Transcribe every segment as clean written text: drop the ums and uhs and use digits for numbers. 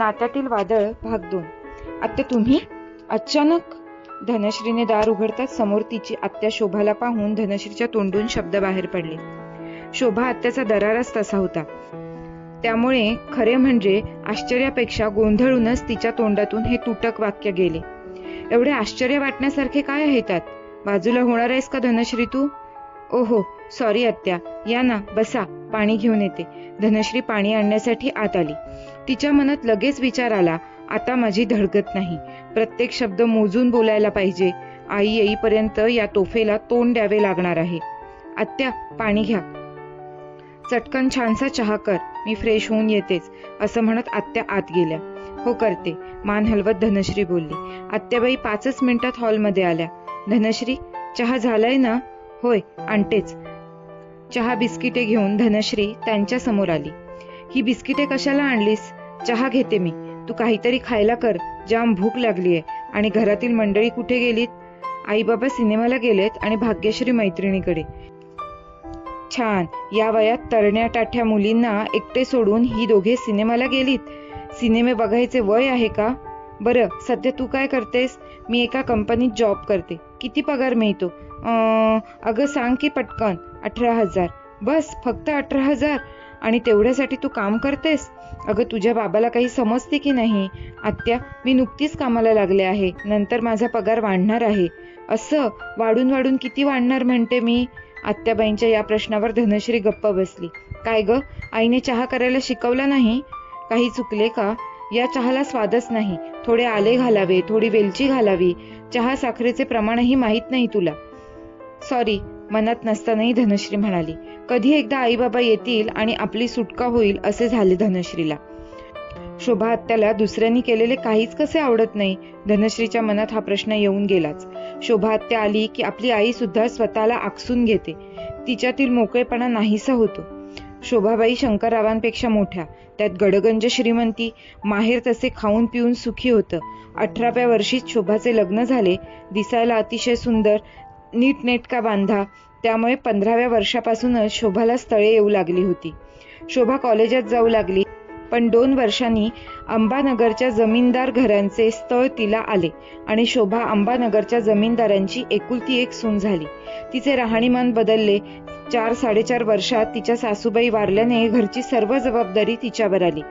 नात्यातील वादळ भाग 2. आत्या तुम्ही अचानक? धनश्रीने दार उघडताच समोर तिची आत्या शोभाला पाहून धनश्रीच्या तोंडून शब्द बाहेर पडले. शोभा आत्याचा दरारच तसा होता, त्यामुळे खरे म्हणजे आश्चर्यापेक्षा गोंधळूनच तिच्या तोंडातून हे तुटक वाक्य गेले. एवढे आश्चर्य वाटण्यासारखे काय आहे त्यात? बाजूला होणार आहेस का धनश्री तू? ओहो सॉरी आत्या, या ना बसा, पाणी घेऊन येते. धनश्री पाणी आणण्यासाठी आत आली. तिच्या मनात लगेच विचार आला, आता माझी धडगत नाही, प्रत्येक शब्द मोजून बोलायला पाहिजे. आई येईपर्यंत या तोफेला तोंड द्यावे लागणार आहे. आत्या पाणी घ्या, चटकन छानसा चहा कर, मी फ्रेश होऊन येतेच, असं म्हणत आत्या आत गेल्या. हो करते, मान हलवत धनश्री बोलली. आत्याबाई 5च मिनिटात हॉलमध्ये आल्या. धनश्री चहा झालाय ना? होय आणतेच. चहा बिस्किटे घेऊन धनश्री त्यांच्या समोर आली. ही बिस्किटे कशाला आणलीस? चहा घेते मी, तू काहीतरी खायला कर, जाम भूक लागलीये. आणि घरातील मंडळी कुठे गेलीत? आई बाबा सिनेमाला गेलेत आणि भाग्यश्री मैत्रिणीकडे. छान, या वयात तरण्या टाठ्या मुलींना एकटे सोडून ही दोघे सिनेमाला गेलीत. सिनेमे बघायचे वय आहे का? बरं सध्या तू काय करतेस? मी एका कंपनीत जॉब करते. किती पगार मिळतो? अगं सांग की पटकन. 18,000. बस फक्त 18,000? आणि तेवढ्यासाठी तू काम करतेस? अगं तुझ्या बाबाला काही समजते की नाही? आत्या मी नुकतीच कामाला लागले आहे, नंतर माझा पगार वाढणार आहे. असं वाढून वाढून किती वाढणार म्हणते मी? आत्याबाईंच्या या प्रश्नावर धनश्री गप्प बसली. काय ग, आईने चहा करायला शिकवला नाही? काही चुकले का? या चहाला स्वादच नाही. थोडे आले घालावे, थोडी वेलची घालावी. चहा साखरेचे प्रमाणही माहीत नाही तुला. सॉरी, मनात नसतानाही धनश्री म्हणाली. कधी एकदा आई बाबा येतील आणि आपली सुटका होईल असे झाले धनश्रीला. शोभा आत्याला दुसऱ्यांनी केलेले काहीच कसे आवडत नाही? धनश्रीच्या मनात हा प्रश्न येऊन गेलाच. शोभा आत्या आली की आपली आई सुद्धा स्वतःला आकसून घेते, तिच्यातील मोकळेपणा नाहीसा होतो. शोभाबाई शंकररावांपेक्षा मोठ्या, त्यात गडगंज श्रीमंती, माहेर तसे खाऊन पिऊन सुखी होतं. 18व्या वर्षीच शोभाचे लग्न झाले. दिसायला अतिशय सुंदर, नीटनेटका बांधा, त्यामुळे 15व्या वर्षापासूनच शोभाला स्थळे येऊ लागली होती. शोभा कॉलेजात जाऊ लागली, पण 2 वर्षांनी अंबानगरच्या जमीनदार घरांचे स्थळ तिला आले आणि शोभा अंबानगरच्या जमीनदारांची एकुलती एक सून झाली. तिचे राहणीमान बदलले. 4-4.5 वर्षात तिच्या सासूबाई वारल्याने घरची सर्व जबाबदारी तिच्यावर आली.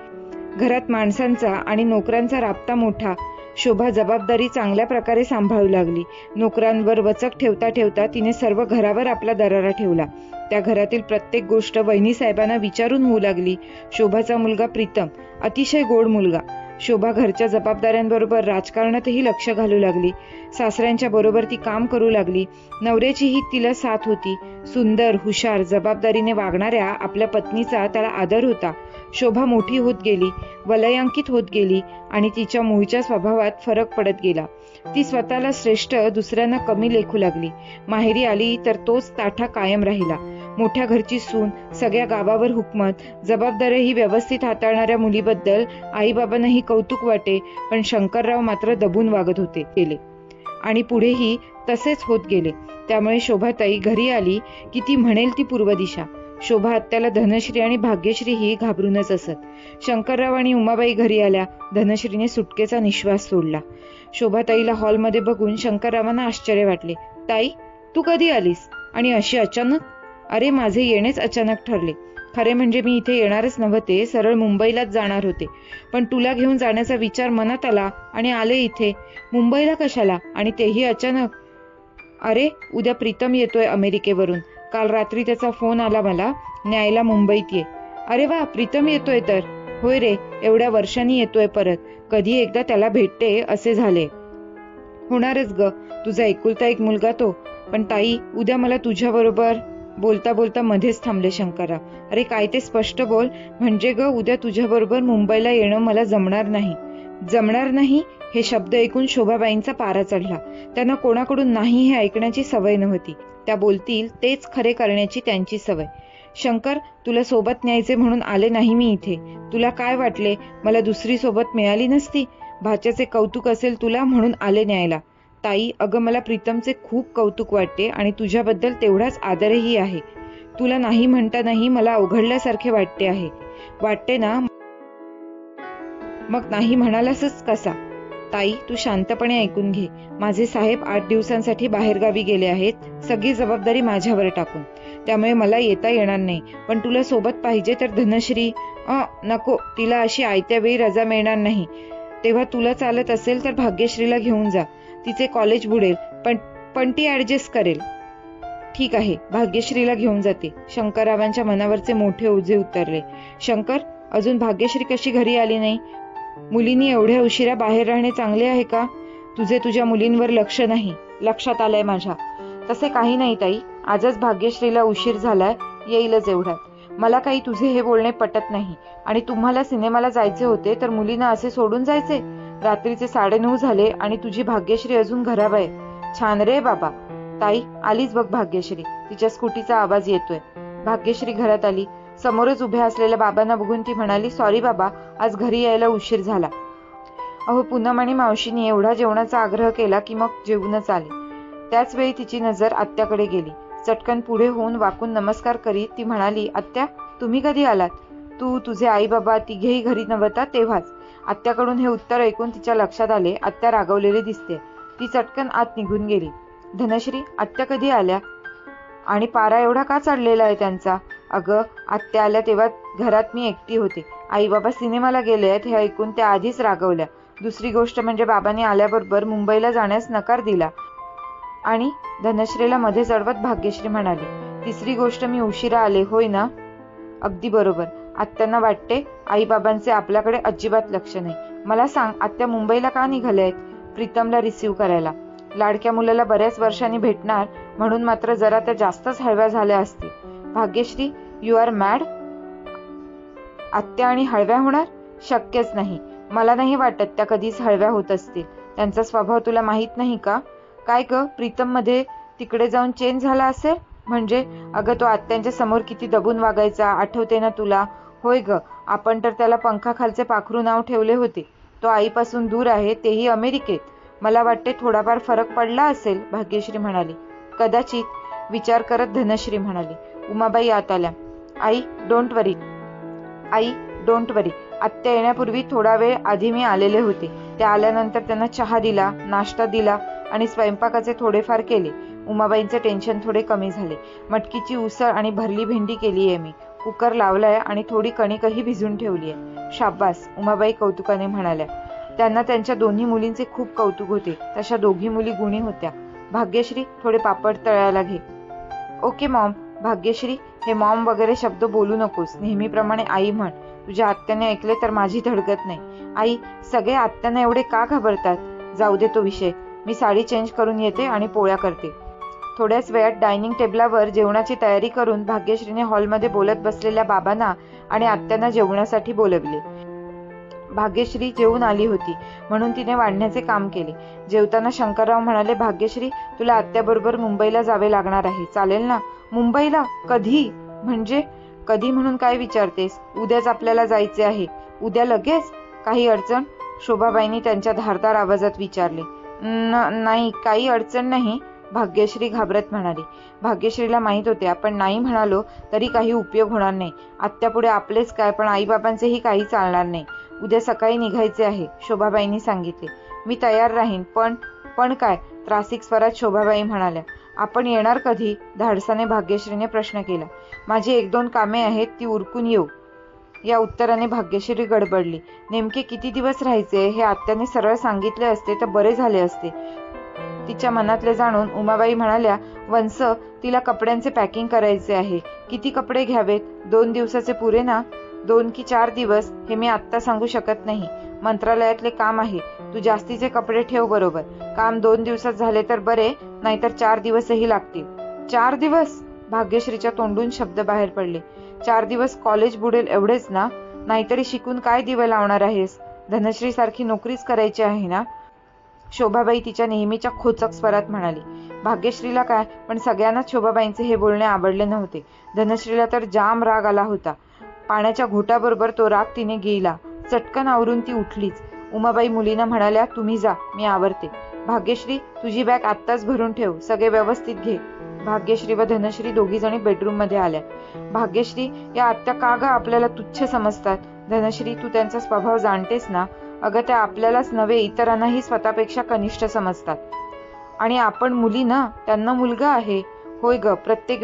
घरात माणसांचा आणि नोकरांचा राबता मोठा. शोभा जबाबदारी चांगल्या प्रकारे सांभाळू लागली. नोकरांवर वचक ठेवता ठेवता तिने सर्व घरावर आपला दरारा ठेवला. त्या घरातील प्रत्येक गोष्ट वहिनी साहेबांना विचारून होऊ लागली. शोभाचा मुलगा प्रीतम अतिशय गोड मुलगा. शोभा घरच्या जबाबदाऱ्यांबरोबर राजकारणातही लक्ष घालू लागली. सासऱ्यांच्या बरोबर ती काम करू लागली. नवऱ्याचीही तिला साथ होती. सुंदर, हुशार, जबाबदारीने वागणाऱ्या आपल्या पत्नीचा त्याला आदर होता. शोभा मोठी होत गेली, वलयांकित होत गेली आणि तिच्या मूळच्या स्वभावात फरक पडत गेला. ती स्वतःला श्रेष्ठ, दुसऱ्यांना कमी लेखू लागली. माहेरी आली तर तोच ताठा कायम राहिला. मोठ्या घरची सून, सगळ्या गावावर हुकमत, जबाबदारीही व्यवस्थित हाताळणाऱ्या मुलीबद्दल आईबाबांनाही कौतुक वाटे, पण शंकरराव मात्र दबून वागत होते गेले आणि पुढेही तसेच होत गेले. त्यामुळे शोभाताई घरी आली की ती म्हणेल ती पूर्व दिशा. शोभा आत्याला धनश्री आणि भाग्यश्री ही घाबरूनच असत. शंकरराव आणि उमाबाई घरी आल्या. धनश्रीने सुटकेचा निश्वास सोडला. शोभाताईला हॉलमध्ये बघून शंकररावांना आश्चर्य वाटले. ताई, तू कधी आलीस आणि अशी अचानक? अरे माझे येणेच अचानक ठरले. खरे म्हणजे मी इथे येणारच नव्हते, सरळ मुंबईलाच जाणार होते, पण तुला घेऊन जाण्याचा विचार मनात आला आणि आले इथे. मुंबईला कशाला आणि तेही अचानक? अरे उद्या प्रीतम येतोय अमेरिकेवरून. काल रात्री त्याचा फोन आला मला, न्यायला मुंबईत ये. अरे वा, प्रीतम येतोय तर? होय रे, एवढ्या वर्षांनी येतोय परत. कधी एकदा त्याला भेटते असे झाले. होणारच ग, तुझा एकुलता एक मुलगा तो. पण ताई, उद्या मला तुझ्याबरोबर. बोलता बोलता मध्येच थांबले शंकरराव. अरे काय ते स्पष्ट बोल. म्हणजे ग उद्या तुझ्याबरोबर मुंबईला येणं मला जमणार नाही. जमणार नाही हे शब्द ऐकून शोभाबाईंचा पारा चढला. त्यांना कोणाकडून नाही हे ऐकण्याची सवय नव्हती. त्या बोलतील तेच खरे करण्याची त्यांची सवय. शंकर, तुला सोबत न्यायचे म्हणून आले नाही मी इथे. तुला काय वाटले मला दुसरी सोबत मिळाली नसती? भाच्याचे कौतुक असेल तुला म्हणून आले न्यायला. ताई, अगं मला प्रीतमचे खूप कौतुक वाटते आणि तुझ्याबद्दल तेवढाच आदरही आहे. तुला नाही म्हणतानाही मला अवघडल्यासारखे वाटते आहे. वाटते ना? मग नाही म्हणालासच कसा? ताई, तू शांतपणे ऐकून घे. माझे साहेब 8 दिवसांसाठी बाहेरगावी गेले आहेत, सगळी जबाबदारी माझ्यावर टाकून. त्यामुळे मला येता येणार नाही. पण तुला सोबत पाहिजे तर धनश्री. नको, तिला अशी आयत्या वेळी रजा मिळणार नाही. तेव्हा तुला चालत असेल तर भाग्यश्रीला घेऊन जा. तिचे कॉलेज बुडेल, पण ती ऍडजस्ट करेल. ठीक आहे, भाग्यश्रीला घेऊन जाते. शंकररावांच्या मनावरचे मोठे ओझे उतरले. शंकर, अजून भाग्यश्री कशी घरी आली नाही? मुलींनी एवढ्या उशिरा बाहेर राहणे चांगले आहे का? तुझे तुझ्या मुलींवर लक्ष नाही. लक्षात आलंय माझ्या. तसे काही नाही ताई, आजच भाग्यश्रीला उशीर झालाय, येईलच एवढ्यात. मला काही तुझे हे बोलणे पटत नाही. आणि तुम्हाला सिनेमाला जायचे होते तर मुलींना असे सोडून जायचे? रात्रीचे 9:30 झाले आणि तुझी भाग्यश्री अजून घराबाहेर. छान रे बाबा. ताई, आलीच बघ भाग्यश्री. तिच्या स्कूटीचा आवाज येतोय. भाग्यश्री घरात आली. समोरच उभ्या असलेल्या बाबांना बघून ती म्हणाली, सॉरी बाबा, आज घरी यायला उशीर झाला. अहो, पूनम आणि मावशीने एवढा जेवणाचा आग्रह केला की मग जेवूनच आले. त्याच वेळी तिची नजर आत्याकडे गेली. चटकन पुढे होऊन वाकून नमस्कार करीत ती म्हणाली, आत्या, तुम्ही कधी आलात? तू, तुझे आई बाबा तिघेही घरी नव्हता तेव्हाच. आत्याकडून हे उत्तर ऐकून तिच्या लक्षात आले, आत्या रागवलेली दिसते. ती चटकन आत निघून गेली. धनश्री, आत्या कधी आल्या? आणि पारा एवढा का चढलेला आहे त्यांचा? अगं, आत्या आल्या तेव्हा घरात मी एकटी होते. आई बाबा सिनेमाला गेले आहेत हे ऐकून त्या आधीच रागवल्या. दुसरी गोष्ट म्हणजे बाबांनी आल्याबरोबर मुंबईला जाण्यास नकार दिला. आणि धनश्रीला मध्ये चढवत भाग्यश्री म्हणाली, तिसरी गोष्ट मी उशिरा आले, होय ना? अगदी बरोबर. आत्यांना वाटते आई बाबांचे आपल्याकडे अजिबात लक्ष नाही. मला सांग, आत्या मुंबईला का निघाल्या आहेत? प्रीतमला रिसीव्ह करायला. लाडक्या मुलाला बऱ्याच वर्षांनी भेटणार म्हणून मात्र जरा त्या जास्तच हळव्या झाल्या असतील. Bhagyashree, you are mad? आत्या आणि हळव्या होणार? शक्यच नाही. मला नाही वाटत त्या कधीच हळव्या होत असतील. त्यांचा स्वभाव तुला माहित नाही का? काय ग, प्रीतम मध्ये तिकडे जाऊन चेंज झाला असेल? म्हणजे? अगं, तो आत्यांच्या समोर किती दबून वागायचा, आठवते ना तुला? होय ग, आपण तर त्याला पंखाखालचे पाखरू नाव ठेवले होते. तो आईपासून दूर आहे, तेही अमेरिकेत. मला वाटते थोडाफार फरक पडला असेल, भाग्यश्री म्हणाली. कदाचित, विचार करत धनश्री म्हणाली. उमाबाई आत आल्या. आई, डोंट वरी. आई, डोंट वरी. आत्या येण्यापूर्वी थोडा वेळ आधी मी आलेले होते. त्या आल्यानंतर त्यांना चहा दिला, नाश्ता दिला आणि स्वयंपाकाचे थोडेफार केले. उमाबाईंचे टेन्शन थोडे कमी झाले. मटकीची उसळ आणि भरली भेंडी केलीये मी. कुकर लावलाय आणि थोडी कणिकही भिजून ठेवलीये. शाब्बास, उमाबाई कौतुकाने म्हणाल्या. त्यांना त्यांच्या दोन्ही मुलींचे खूप कौतुक होते. तशा दोघी मुली गुणी होत्या. भाग्यश्री, थोडे पापड तळायला घे. Okay Maugham. भाग्यश्री, हे मॉम वगैरे शब्द बोलू नकोस. नेहमीप्रमाणे आई म्हण. तुझ्या आत्याने ऐकले तर माझी धडकत नाही. आई, सगळे आत्यांना एवढे का घाबरतात? जाऊ दे तो विषय. मी साडी चेंज करून येते आणि पोळ्या करते. थोड्याच वेळात डायनिंग टेबलावर जेवणाची तयारी करून भाग्यश्रीने हॉलमध्ये बोलत बसलेल्या बाबांना आणि आत्यांना जेवणासाठी बोलवले. भाग्यश्री जेवून आली होती म्हणून तिने वाढण्याचे काम केले. जेवताना शंकरराव म्हणाले, भाग्यश्री, तुला आत्याबरोबर मुंबईला जावे लागणार आहे, चालेल ना? मुंबईला? कधी? म्हणजे कधी म्हणून काय विचारतेस? उद्याच आपल्याला जायचे आहे. उद्या लगेच? काही अडचण? शोभाबाईंनी त्यांच्या धारदार आवाजात विचारले. नाही, काही अडचण नाही, भाग्यश्री घाबरत म्हणाली. भाग्यश्रीला माहित होते आपण नाही म्हणालो तरी काही उपयोग होणार नाही. आत्यापुढे आपलेच काय, पण आईबाबांचेही काही चालणार नाही. उद्या सकाळी निघायचे आहे, शोभाबाईंनी सांगितले. मी तयार राहीन, पण काय? त्रासिक स्वरात शोभाबाई म्हणाल्या. आपण येणार कधी? धाडसाने भाग्यश्रीने प्रश्न केला. माझी 1-2 कामे आहेत, ती उरकून येऊ. या उत्तराने भाग्यश्री गडबडली. नेमके किती दिवस राहायचे हे आत्याने सरळ सांगितले असते तर बरे झाले असते. तिच्या मनातले जाणून उमाबाई म्हणाल्या, वंस, तिला कपड्यांचे पॅकिंग करायचे आहे. किती कपडे घ्यावेत? 2 दिवसाचे पुरे ना? 2 की 4 दिवस हे मी आत्ता सांगू शकत नाही. मंत्रालयातले काम आहे. तू जास्तीचे कपडे ठेव बरोबर. काम 2 दिवसात झाले तर बरे, नाहीतर 4 दिवसही लागतील. 4 दिवस? भाग्यश्रीच्या तोंडून शब्द बाहेर पडले. 4 दिवस कॉलेज बुडेल एवढेच ना? नाहीतरी शिकून काय दिवे लावणार आहेस? धनश्री सारखी नोकरीच करायची आहे ना? शोभाबाई तिच्या नेहमीच्या खोचक स्वरात म्हणाली. भाग्यश्रीला काय, पण सगळ्यांनाच शोभाबाईंचे हे बोलणे आवडले नव्हते. धनश्रीला तर जाम राग आला होता. पाण्याच्या घोटाबरोबर तो राग तिने गिळला. चटकन आवरून ती उठलीच. उमाबाई मुलींना म्हणाल्या, तुम्ही जा, मी आवरते. भाग्यश्री, तुझी बॅग आत्ताच भरून ठेव, सगळे व्यवस्थित घे. भाग्यश्री व धनश्री दोघी जणी बेडरूम मध्ये आल्या. भाग्यश्री, या आत्या का ग आपल्याला तुच्छ समजतात? धनश्री, तू त्यांचा स्वभाव जाणतेस ना. अगं त्या आपल्यालाच नव्हे इतरांनाही स्वतःपेक्षा कनिष्ठ समजतात. आणि आपण मुली ना, त्यांना मुलगा आहे. होय ग, प्रत्येक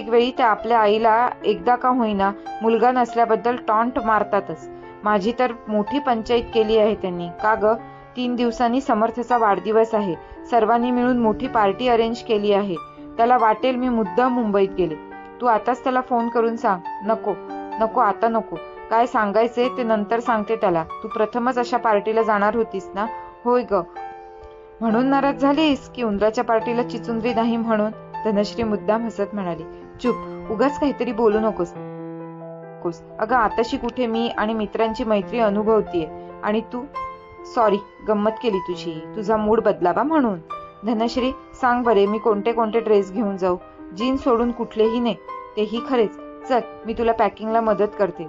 वेळी त्या आपल्या आईला एकदा का होईना मुलगा नसल्याबद्दल टॉन्ट मारतातच. माझी तर मोठी पंचायत केली आहे त्यांनी. का ग, 3 दिवसांनी समर्थचा वाढदिवस आहे. सर्वांनी मिळून मोठी पार्टी अरेंज केली आहे. त्याला वाटेल मी मुद्दाम मुंबईत गेले. तू आताच त्याला फोन करून सांग. नको आता नको. काय सांगायचे ते नंतर सांगते त्याला. तू प्रथमच अशा पार्टीला जाणार होतीस ना. होय ग. म्हणून नाराज झालीस की उंदराच्या पार्टीला चिचुंद्री नाही म्हणून? धनश्री मुद्दाम हसत म्हणाली. चुप, उगाच काहीतरी बोलू नकोस. अगं आताशी कुठे मी आणि मित्रांची मैत्री अनुभवतीये आणि तू. सॉरी, गंमत केली तुझी. तुझा मूड बदलावा म्हणून. धनश्री, सांग बरे, मी कोणते कोणते ड्रेस घेऊन जाऊ? जीन्स सोडून कुठलेही नाही. तेही खरेच. चल, मी तुला पॅकिंगला मदत करते.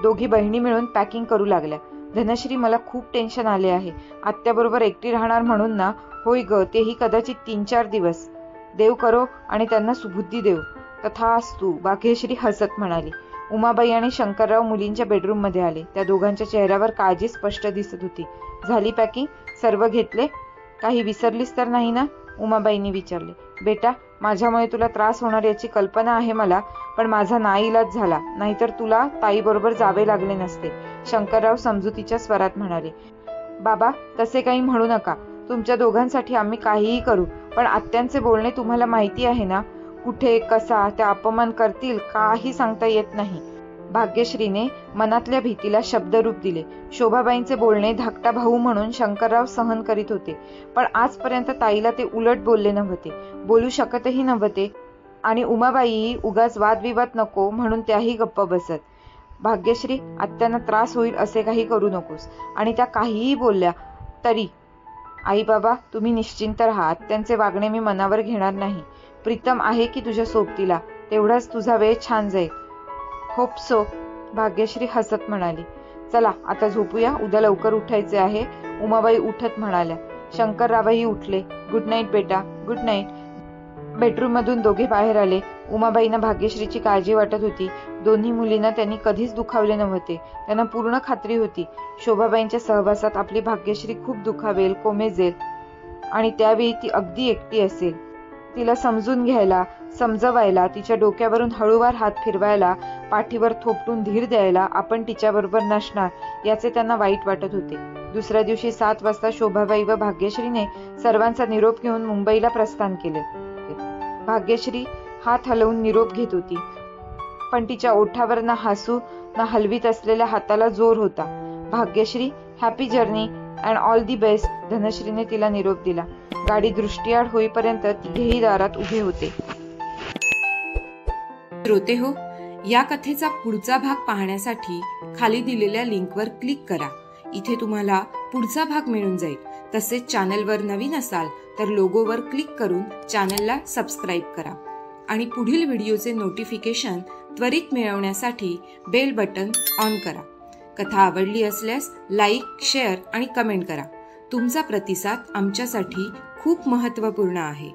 दोघी बहिणी मिळून पॅकिंग करू लागल्या. धनश्री, मला खूप टेन्शन आले आहे. आत्याबरोबर एकटी राहणार म्हणून ना. होय ग, तेही कदाचित 3-4 दिवस. देव करो आणि त्यांना सुबुद्धी देव. तथास्तु, भाग्यश्री हसत म्हणाली. उमाबाई आणि शंकरराव मुलींच्या बेडरूम मध्ये आले. त्या दोघांच्या चेहऱ्यावर काळजी स्पष्ट दिसत होती. झाली पॅकिंग? सर्व घेतले? काही विसरलीस तर नाही ना? उमाबाईंनी विचारले. बेटा, माझ्यामुळे तुला त्रास होणार याची कल्पना आहे मला, पण माझा नाईलाज झाला. नाहीतर तुला ताईबरोबर जावे लागले नसते. शंकरराव समजुतीच्या स्वरात म्हणाले. बाबा, तसे काही म्हणू नका. तुमच्या दोघांसाठी आम्ही काहीही करू. पण आत्यांचे बोलणे तुम्हाला माहिती आहे ना. कुठे कसा त्या अपमान करतील काही सांगता येत नाही. भाग्यश्रीने मनातल्या भीतीला शब्दरूप दिले. शोभाबाईंचे बोलणे धाकटा भाऊ म्हणून शंकरराव सहन करीत होते, पण आजपर्यंत ताईला ते उलट बोलले नव्हते, बोलू शकतही नव्हते. आणि उमाबाई उगाच वादविवाद नको म्हणून त्याही गप्प बसत. भाग्यश्री, आत्यांना त्रास होईल असे काही करू नकोस. आणि त्या काहीही बोलल्या तरी. आई बाबा, तुम्ही निश्चिंत राहा. आत्यांचे वागणे मी मनावर घेणार नाही. प्रीतम आहे की तुझ्या सोबतीला, तेवढाच तुझा वेळ छान जाईल. होप सो, भाग्यश्री हसत म्हणाली. चला आता झोपूया, उद्या लवकर उठायचे आहे. उमाबाई उठत म्हणाल्या. शंकररावही उठले. गुड नाईट बेटा, गुड नाईट. बेडरूम मधून दोघे बाहेर आले. उमाबाईंना भाग्यश्रीची काळजी वाटत होती. दोन्ही मुलींना त्यांनी कधीच दुखावले नव्हते. त्यांना पूर्ण खात्री होती शोभाबाईंच्या सहवासात आपली भाग्यश्री खूप दुखावेल, कोमेजेल आणि त्यावेळी ती अगदी एकटी असेल. तिला समजून घ्यायला, समजवायला, तिच्या डोक्यावरून हळूवार हात फिरवायला, पाठीवर थोपटून धीर द्यायला आपण तिच्याबरोबर नसणार याचे त्यांना वाईट वाटत होते. दुसऱ्या दिवशी 7 वाजता शोभाबाई व भाग्यश्रीने सर्वांचा निरोप घेऊन मुंबईला प्रस्थान केले. भाग्यश्री हात हलवून निरोप घेत होती, पण तिच्या ओठावर ना हसू ना हलवीत असलेल्या हाताला जोर होता. Bhagyashree, happy journey and all the best. धनश्रीने तिला निरोप दिला. गाडी दृष्टीआड होईपर्यंत तिघेही दारात उभे होते. श्रोते हो, या कथेचा पुढचा भाग पाहण्यासाठी खाली दिलेल्या लिंकवर क्लिक करा. इथे तुम्हाला पुढचा भाग मिळून जाईल. तसेच चॅनलवर नवीन असाल तर लोगोवर क्लिक करून चॅनलला सबस्क्राईब करा आणि पुढील व्हिडिओचे नोटिफिकेशन त्वरित मिळवण्यासाठी बेल बटन ऑन करा. कथा आवडली असल्यास लाईक, शेअर आणि कमेंट करा. तुमचा प्रतिसाद आमच्यासाठी खूप महत्त्वपूर्ण आहे.